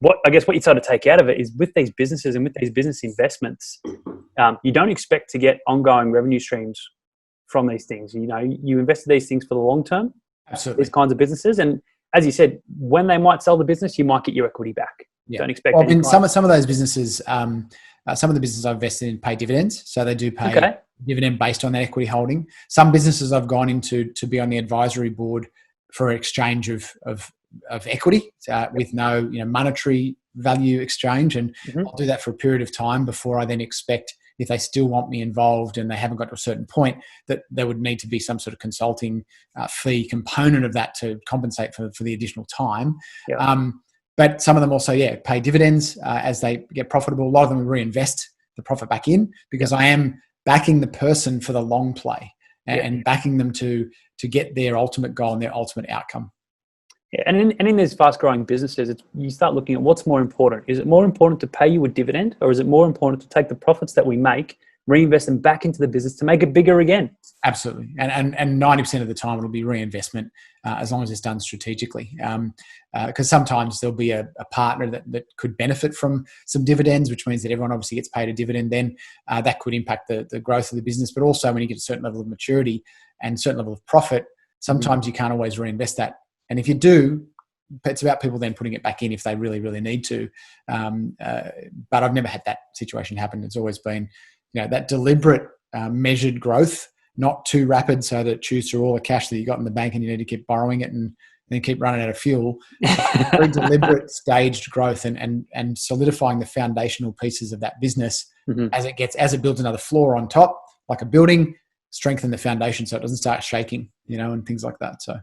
What you sort of take out of it is with these businesses and with these business investments, you don't expect to get ongoing revenue streams from these things. You invest in these things for the long term. Absolutely. These kinds of businesses, and as you said, when they might sell the business, you might get your equity back. Yeah. Don't expect. Well, some of those businesses, some of the businesses I've invested in pay dividends, so they do pay dividend based on that equity holding. Some businesses I've gone into to be on the advisory board for exchange of equity with no monetary value exchange, and I'll do that for a period of time before I then expect, if they still want me involved and they haven't got to a certain point, that there would need to be some sort of consulting fee component of that to compensate for the additional time. Yeah. But some of them also, pay dividends as they get profitable. A lot of them reinvest the profit back in, because I am backing the person for the long play and backing them to get their ultimate goal and their ultimate outcome. Yeah, and in these fast-growing businesses, you start looking at what's more important. Is it more important to pay you a dividend, or is it more important to take the profits that we make, reinvest them back into the business to make it bigger again? Absolutely. And 90% of the time it'll be reinvestment, as long as it's done strategically. Because sometimes there'll be a partner that could benefit from some dividends, which means that everyone obviously gets paid a dividend. Then that could impact the growth of the business. But also when you get a certain level of maturity and a certain level of profit, sometimes you can't always reinvest that. And if you do, it's about people then putting it back in if they really, really need to. But I've never had that situation happen. It's always been, that deliberate, measured growth, not too rapid so that it chews through all the cash that you got in the bank and you need to keep borrowing it and then keep running out of fuel. Very deliberate, staged growth and solidifying the foundational pieces of that business as it builds another floor on top, like a building, strengthen the foundation so it doesn't start shaking, and things like that. So.